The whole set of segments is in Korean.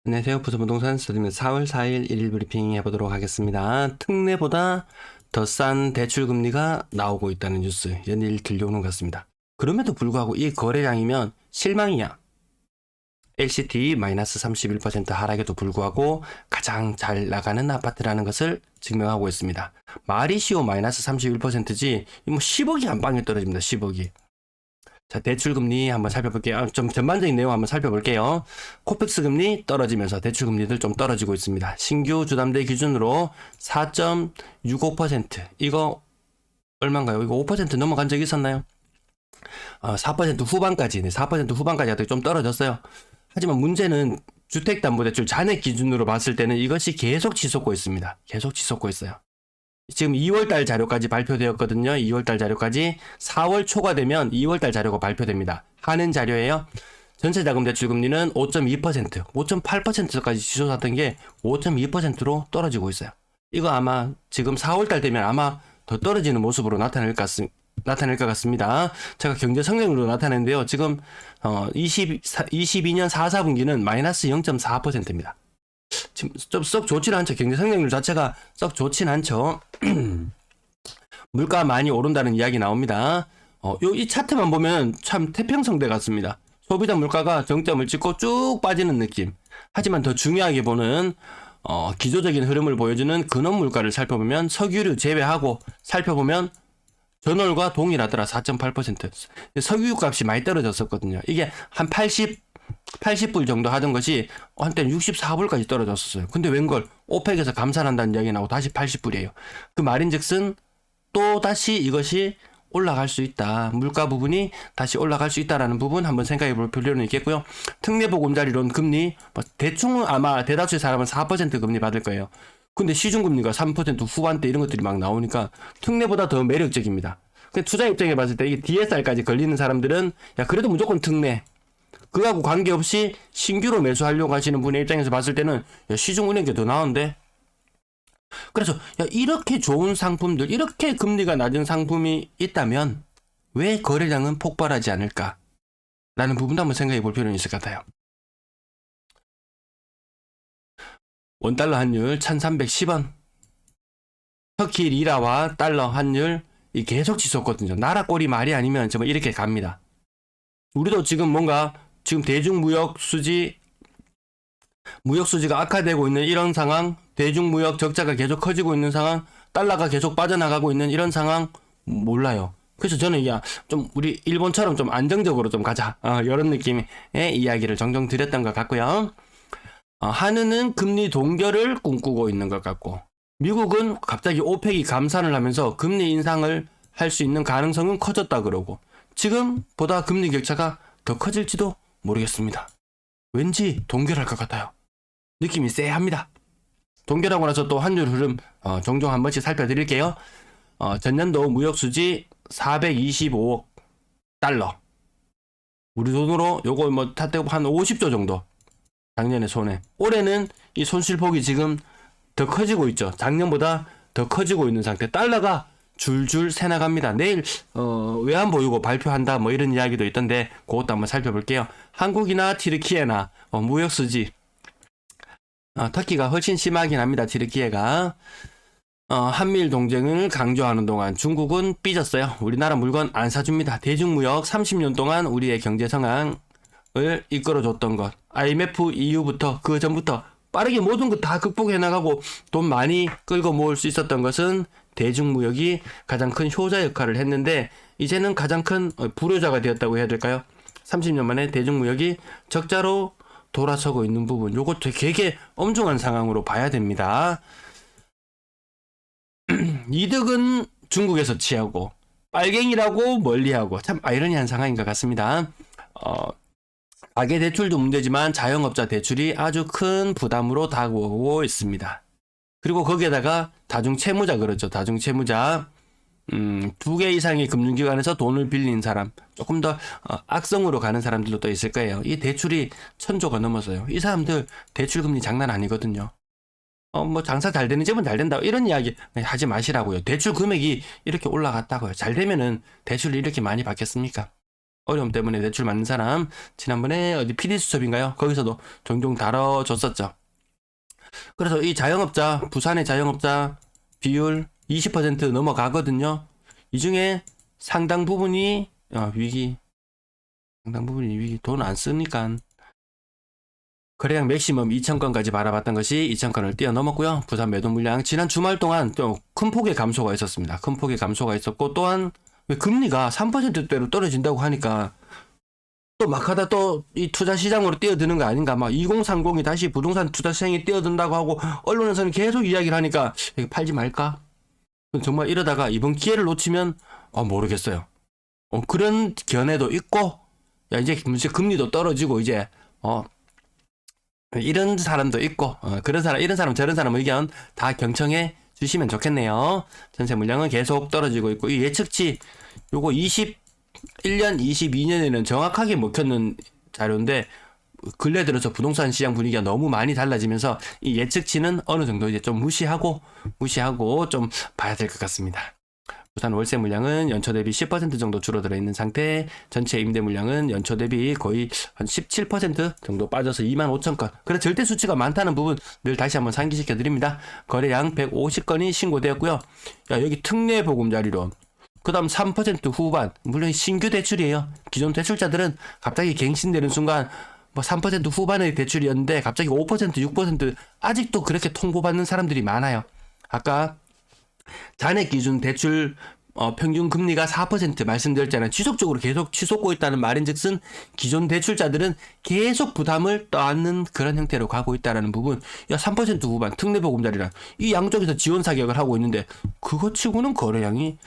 안녕하세요. 부서부동산 스터디입니다. 4월 4일 1일 브리핑 해보도록 하겠습니다. 특례보다 더 싼 대출금리가 나오고 있다는 뉴스 연일 들려오는 것 같습니다. 그럼에도 불구하고 이 거래량이면 실망이야. LCT 마이너스 31% 하락에도 불구하고 가장 잘 나가는 아파트라는 것을 증명하고 있습니다. 마리시오 마이너스 31%지 뭐 10억이 한 방에 떨어집니다. 10억이. 자, 대출금리 한번 살펴볼게요. 좀 전반적인 내용 한번 살펴볼게요. 코펙스 금리 떨어지면서 대출금리들 좀 떨어지고 있습니다. 신규 주담대 기준으로 4.65%. 이거 얼마인가요? 이거 5% 넘어간 적 있었나요? 4% 후반까지, 4% 후반까지 좀 떨어졌어요. 하지만 문제는 주택담보대출 잔액 기준으로 봤을 때는 이것이 계속 치솟고 있습니다. 계속 치솟고 있어요. 지금 2월달 자료까지 발표되었거든요. 2월달 자료까지 4월 초가 되면 2월달 자료가 발표됩니다. 하는 자료예요. 전세자금 대출금리는 5.2%, 5.8%까지 치솟았던 게 5.2%로 떨어지고 있어요. 이거 아마 지금 4월달 되면 아마 더 떨어지는 모습으로 나타낼 것 같습니다. 제가 경제 성장률로 나타내는데요. 지금 22년 4, 4분기는 마이너스 0.4%입니다. 지금 좀 썩 좋지는 않죠. 경제 성장률 자체가 썩 좋지는 않죠. 물가 많이 오른다는 이야기 나옵니다. 이 차트만 보면 참 태평성대 같습니다. 소비자 물가가 정점을 찍고 쭉 빠지는 느낌. 하지만 더 중요하게 보는 기조적인 흐름을 보여주는 근원 물가를 살펴보면 석유류 제외하고 살펴보면 전월과 동일하더라. 4.8%. 석유 값이 많이 떨어졌었거든요. 이게 한 80불 정도 하던 것이 한때는 64불까지 떨어졌었어요. 근데 웬걸 오펙에서 감산한다는 이야기 나오고 다시 80불이에요. 그 말인즉슨 또 다시 이것이 올라갈 수 있다. 물가 부분이 다시 올라갈 수 있다라는 부분 한번 생각해 볼 필요는 있겠고요. 특례보금자리론 금리 대충 아마 대다수의 사람은 4% 금리 받을 거예요. 근데 시중금리가 3% 후반대 이런 것들이 막 나오니까 특례보다 더 매력적입니다. 투자 입장에 봤을 때 이게 DSR까지 걸리는 사람들은 야 그래도 무조건 특례. 그거하고 관계없이 신규로 매수하려고 하시는 분의 입장에서 봤을 때는 야, 시중은행이 더 나은데? 그래서 야, 이렇게 좋은 상품들, 이렇게 금리가 낮은 상품이 있다면 왜 거래량은 폭발하지 않을까? 라는 부분도 한번 생각해 볼 필요는 있을 것 같아요. 원달러 환율 1310원. 터키 리라와 달러 환율 계속 치솟거든요. 나라 꼴이 말이 아니면 정말 이렇게 갑니다. 우리도 지금 뭔가 지금 대중무역 수지가 악화되고 있는 이런 상황, 대중무역 적자가 계속 커지고 있는 상황, 달러가 계속 빠져나가고 있는 이런 상황 몰라요. 그래서 저는 좀 우리 일본처럼 좀 안정적으로 좀 가자. 이런 느낌의 이야기를 종종 드렸던 것 같고요. 한은은 금리 동결을 꿈꾸고 있는 것 같고, 미국은 갑자기 오펙이 감산을 하면서 금리 인상을 할 수 있는 가능성은 커졌다 그러고, 지금보다 금리 격차가 더 커질지도 모르겠습니다. 왠지 동결할 것 같아요. 느낌이 쎄합니다. 동결하고 나서 또 환율 흐름 종종 한 번씩 살펴드릴게요. 전년도 무역수지 425억 달러. 우리 돈으로 요거 뭐 탓대고 한 50조 정도. 작년에 손해. 올해는 이 손실폭이 지금 더 커지고 있죠. 작년보다 더 커지고 있는 상태. 달러가 줄줄 새나갑니다. 내일 외환보유고 발표한다 뭐 이런 이야기도 있던데 그것도 한번 살펴볼게요. 한국이나 튀르키예나 무역수지 터키가 훨씬 심하긴 합니다. 튀르키예가 한미일 동맹을 강조하는 동안 중국은 삐졌어요. 우리나라 물건 안 사줍니다. 대중무역 30년 동안 우리의 경제 상황을 이끌어줬던 것 IMF 이후부터 그 전부터 빠르게 모든 거 다 극복해 나가고 돈 많이 끌고 모을 수 있었던 것은 대중무역이 가장 큰 효자 역할을 했는데 이제는 가장 큰 불효자가 되었다고 해야 될까요? 30년 만에 대중무역이 적자로 돌아서고 있는 부분 요거 되게 엄중한 상황으로 봐야 됩니다. 이득은 중국에서 취하고 빨갱이라고 멀리하고 참 아이러니한 상황인 것 같습니다. 가계대출도 문제지만 자영업자 대출이 아주 큰 부담으로 다가오고 있습니다. 그리고 거기에다가 다중채무자 그렇죠. 다중채무자 2개 이상의 금융기관에서 돈을 빌린 사람 조금 더 악성으로 가는 사람들도 또 있을 거예요. 이 대출이 1000조가 넘어서요. 이 사람들 대출금리 장난 아니거든요. 뭐 장사 잘 되는 집은 잘 된다 이런 이야기 하지 마시라고요. 대출 금액이 이렇게 올라갔다고요. 잘 되면은 대출을 이렇게 많이 받겠습니까? 어려움 때문에 대출 받는 사람 지난번에 어디 PD 수첩인가요? 거기서도 종종 다뤄줬었죠. 그래서 이 자영업자, 부산의 자영업자 비율 20% 넘어가거든요. 이 중에 상당 부분이 위기, 돈 안 쓰니까 거래량 맥시멈 2,000건까지 바라봤던 것이 2,000건을 뛰어넘었고요. 부산 매도 물량 지난 주말 동안 좀 큰 폭의 감소가 있었습니다. 큰 폭의 감소가 있었고, 또한 금리가 3%대로 떨어진다고 하니까 또 막 하다 또 이 투자 시장으로 뛰어드는 거 아닌가, 막 2030이 다시 부동산 투자 시장에 뛰어든다고 하고 언론에서는 계속 이야기를 하니까 이거 팔지 말까? 정말 이러다가 이번 기회를 놓치면 모르겠어요. 그런 견해도 있고, 야 이제 금리도 떨어지고 이제 이런 사람도 있고, 그런 사람, 이런 사람, 저런 사람 의견 다 경청해 주시면 좋겠네요. 전세 물량은 계속 떨어지고 있고, 이 예측치 요거 21년, 22년에는 정확하게 먹혔는 자료인데, 근래 들어서 부동산 시장 분위기가 너무 많이 달라지면서 이 예측치는 어느 정도 이제 좀 무시하고 좀 봐야 될 것 같습니다. 부산 월세 물량은 연초 대비 10% 정도 줄어들어 있는 상태, 전체 임대 물량은 연초 대비 거의 한 17% 정도 빠져서 25,000건. 그래 절대 수치가 많다는 부분 늘 다시 한번 상기시켜 드립니다. 거래량 150건이 신고되었고요. 야, 여기 특례 보금자리론. 그 다음 3% 후반, 물론 신규 대출이에요. 기존 대출자들은 갑자기 갱신되는 순간 3% 후반의 대출이었는데 갑자기 5%, 6% 아직도 그렇게 통보받는 사람들이 많아요. 아까 잔액 기준 대출 평균 금리가 4% 말씀드렸잖아요. 지속적으로 계속 치솟고 있다는 말인즉슨 기존 대출자들은 계속 부담을 떠안는 그런 형태로 가고 있다는 부분. 야, 3% 후반 특례보금자리란 이 양쪽에서 지원 사격을 하고 있는데 그거 치고는 거래량이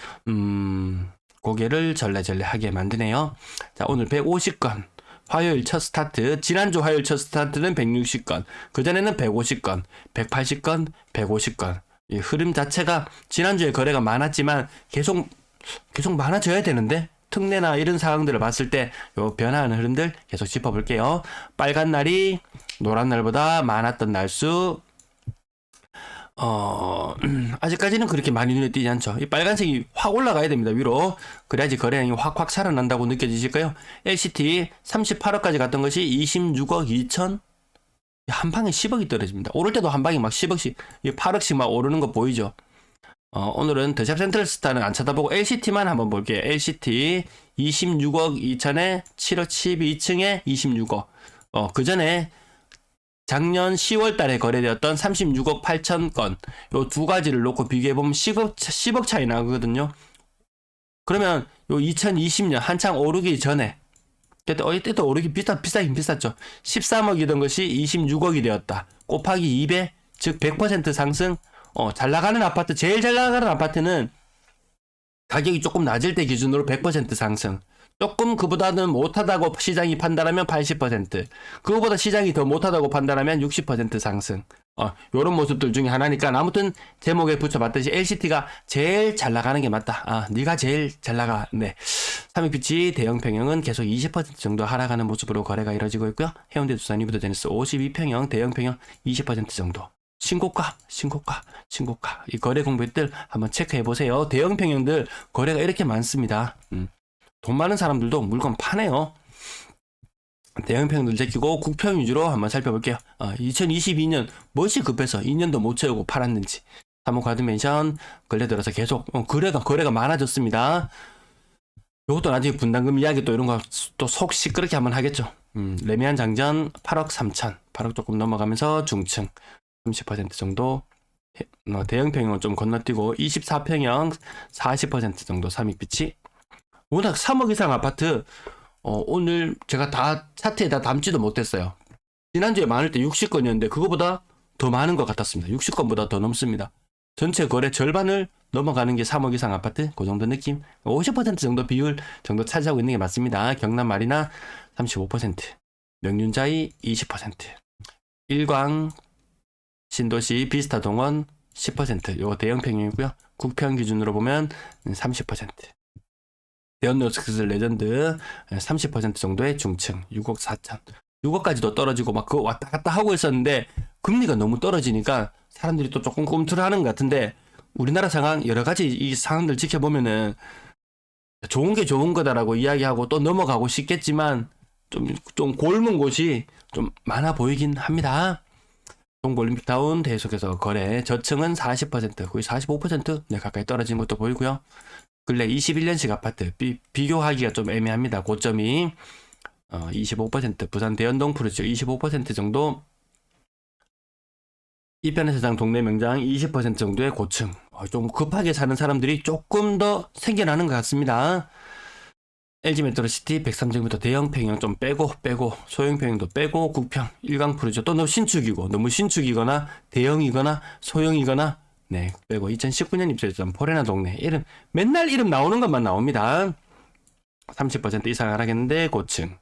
고개를 절레절레하게 만드네요. 자, 오늘 150건. 화요일 첫 스타트, 지난주 화요일 첫 스타트는 160건, 그전에는 150건, 180건, 150건. 이 흐름 자체가 지난주에 거래가 많았지만 계속 많아져야 되는데, 특례나 이런 상황들을 봤을 때 요 변화하는 흐름들 계속 짚어볼게요. 빨간 날이 노란 날보다 많았던 날수, 아직까지는 그렇게 많이 눈에 띄지 않죠. 이 빨간색이 확 올라가야 됩니다, 위로. 그래야지 거래량이 확 살아난다고 느껴지실까요? LCT 38억까지 갔던 것이 26억 2천, 한 방에 10억이 떨어집니다. 오를 때도 한 방에 막 10억씩, 8억씩 막 오르는 거 보이죠? 오늘은 더샵 센트럴스타는 안 쳐다보고 LCT만 한번 볼게요. LCT 26억 2천에 7억 12층에 26억. 그 전에 작년 10월 달에 거래되었던 36억 8천 건, 요 두 가지를 놓고 비교해보면 10억 차이 나거든요. 그러면 요 2020년 한창 오르기 전에, 이때도 오르기 비싸긴 비쌌죠. 13억이던 것이 26억이 되었다. 곱하기 2배, 즉 100% 상승. 잘 나가는 아파트, 제일 잘 나가는 아파트는 가격이 조금 낮을 때 기준으로 100% 상승. 조금 그보다는 못하다고 시장이 판단하면 80%, 그거보다 시장이 더 못하다고 판단하면 60% 상승. 요런 모습들 중에 하나니까 아무튼 제목에 붙여봤듯이 LCT가 제일 잘 나가는 게 맞다. 네가 제일 잘 나가. 네. 삼익빛이 대형 평형은 계속 20% 정도 하락하는 모습으로 거래가 이뤄지고 있고요. 해운대 두산 이브더 제네시스 52평형 대형 평형 20% 정도. 신고가. 이 거래 공백들 한번 체크해 보세요. 대형 평형들 거래가 이렇게 많습니다. 돈 많은 사람들도 물건 파네요. 대형 평들 제끼고 국평 위주로 한번 살펴볼게요. 2022년 무엇이 급해서 2년도 못 채우고 팔았는지. 삼호가드멘션 근래 들어서 계속 거래가 많아졌습니다. 이것도 나중에 분담금 이야기 또 이런 거 또 속 시끄럽게 한번 하겠죠. 레미안 장전 8억 3천, 8억 조금 넘어가면서 중층 30% 정도. 대형 평형은 좀 건너뛰고 24평형 40% 정도 삼익빛이. 워낙 3억 이상 아파트 오늘 제가 다 차트에 다 담지도 못했어요. 지난주에 많을 때 60건이었는데 그거보다 더 많은 것 같았습니다. 60건보다 더 넘습니다. 전체 거래 절반을 넘어가는 게 3억 이상 아파트, 그 정도 느낌. 50% 정도 비율 정도 차지하고 있는 게 맞습니다. 경남 마리나 35%, 명륜자이 20%, 일광 신도시 비스타 동원 10%. 요거 대형 평형이고요. 국평 기준으로 보면 30%. 대연노스크스 레전드 30% 정도의 중층 6억 4천. 6억까지도 떨어지고 막 그거 왔다 갔다 하고 있었는데 금리가 너무 떨어지니까 사람들이 또 조금 꿈틀하는 것 같은데, 우리나라 상황 여러 가지 이 상황들 지켜보면은 좋은 게 좋은 거다라고 이야기하고 또 넘어가고 싶겠지만 좀 골문 곳이 좀 많아 보이긴 합니다. 동부올림픽타운 계속해서 거래, 저층은 40%, 거의 45% 네, 가까이 떨어진 것도 보이고요. 근래 21년식 아파트 비교하기가 좀 애매합니다. 고점이 25%, 부산 대연동 프로젝트 25% 정도, 이편의세상 동네 명장 20% 정도의 고층, 좀 급하게 사는 사람들이 조금 더 생겨나는 것 같습니다. LG메트로시티 103제곱미터 대형 평형 좀 빼고 소형 평형도 빼고 국평 일강 프로젝트 또 너무 신축이거나 대형이거나 소형이거나 네 빼고 2019년 입주했던 포레나 동네 맨날 이름 나오는 것만 나옵니다. 30% 이상 하락했는데 고층,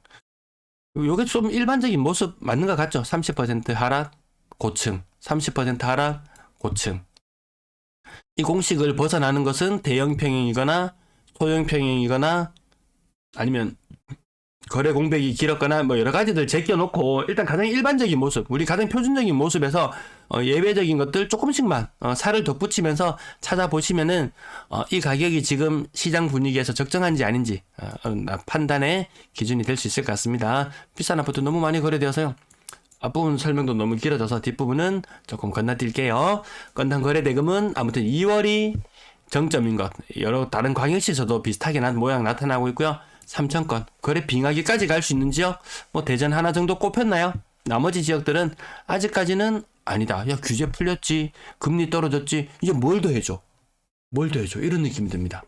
요게 좀 일반적인 모습 맞는 것 같죠? 30% 하락 고층, 30% 하락 고층. 이 공식을 벗어나는 것은 대형 평형이거나 소형 평형이거나 아니면 거래 공백이 길었거나 뭐 여러 가지들 제껴놓고 일단 가장 일반적인 모습, 우리 가장 표준적인 모습에서 예외적인 것들 조금씩만 살을 덧붙이면서 찾아보시면은 이 가격이 지금 시장 분위기에서 적정한지 아닌지 판단의 기준이 될 수 있을 것 같습니다. 비싼 아파트 너무 많이 거래되어서요. 앞부분 설명도 너무 길어져서 뒷부분은 조금 건너뛸게요. 건당 거래 대금은 아무튼 2월이 정점인 것, 여러 다른 광역시에서도 비슷하게 모양 나타나고 있고요. 3,000건 거래 빙하기까지 갈 수 있는 지역, 뭐 대전 하나 정도 꼽혔나요? 나머지 지역들은 아직까지는 아니다. 야, 규제 풀렸지, 금리 떨어졌지, 이제 뭘 더 해줘 이런 느낌이 듭니다.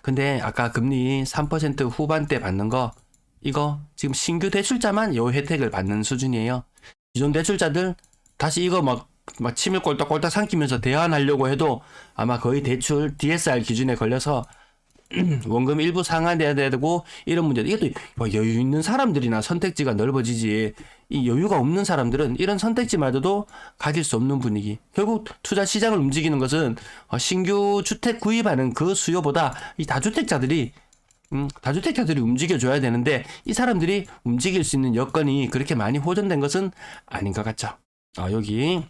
근데 아까 금리 3% 후반대 받는 거, 이거 지금 신규 대출자만 요 혜택을 받는 수준이에요. 기존 대출자들 다시 이거 막 침을 꼴딱꼴딱 삼키면서 대환하려고 해도 아마 거의 대출 DSR 기준에 걸려서 원금 일부 상환돼야 되고 이런 문제. 이것도 여유 있는 사람들이나 선택지가 넓어지지, 이 여유가 없는 사람들은 이런 선택지마저도 가질 수 없는 분위기. 결국 투자 시장을 움직이는 것은 신규 주택 구입하는 그 수요보다 이 다주택자들이 움직여줘야 되는데 이 사람들이 움직일 수 있는 여건이 그렇게 많이 호전된 것은 아닌 것 같죠. 여기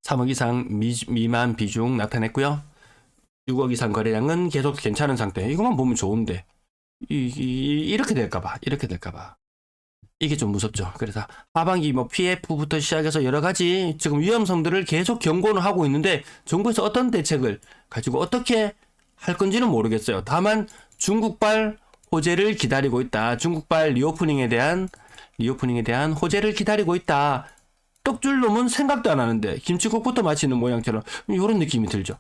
3억 이상 미만 비중 나타냈고요. 6억 이상 거래량은 계속 괜찮은 상태. 이것만 보면 좋은데 이렇게 될까봐 이게 좀 무섭죠. 그래서 하반기 뭐 PF부터 시작해서 여러 가지 지금 위험성들을 계속 경고는 하고 있는데 정부에서 어떤 대책을 가지고 어떻게 할 건지는 모르겠어요. 다만 중국발 호재를 기다리고 있다. 중국발 리오프닝에 대한 호재를 기다리고 있다. 떡줄 놈은 생각도 안 하는데 김치국부터 마시는 모양처럼 이런 느낌이 들죠.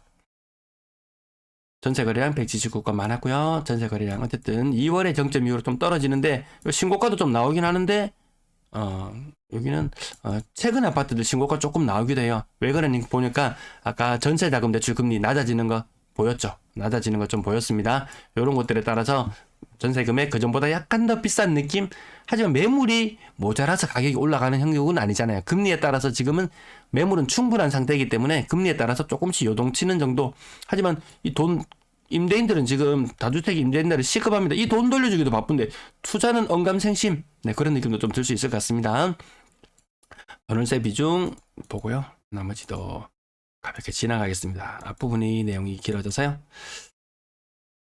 전세 거래량 179건 많았고요. 전세 거래량 어쨌든 2월의 정점 이후로 좀 떨어지는데 신고가도 좀 나오긴 하는데 여기는 최근 아파트들 신고가 조금 나오기도 해요. 왜 그러니 보니까 아까 전세자금 대출 금리 낮아지는 거 보였죠. 낮아지는 거 좀 보였습니다. 이런 것들에 따라서 전세금액 그전보다 약간 더 비싼 느낌. 하지만 매물이 모자라서 가격이 올라가는 형국은 아니잖아요. 금리에 따라서 지금은 매물은 충분한 상태이기 때문에 금리에 따라서 조금씩 요동치는 정도. 하지만 이 임대인들은 지금 다주택 임대인들을 시급합니다. 이 돈 돌려주기도 바쁜데 투자는 언감생심. 네, 그런 느낌도 좀 들 수 있을 것 같습니다. 전월세 비중 보고요. 나머지도 가볍게 지나가겠습니다. 앞부분이 내용이 길어져서요.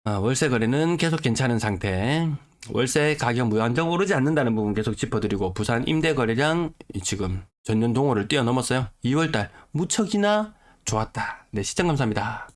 월세 거래는 계속 괜찮은 상태. 월세 가격 무한정 오르지 않는다는 부분 계속 짚어드리고, 부산 임대 거래량 지금 전년 동호를 뛰어넘었어요. 2월달 무척이나 좋았다. 네, 시청 감사합니다.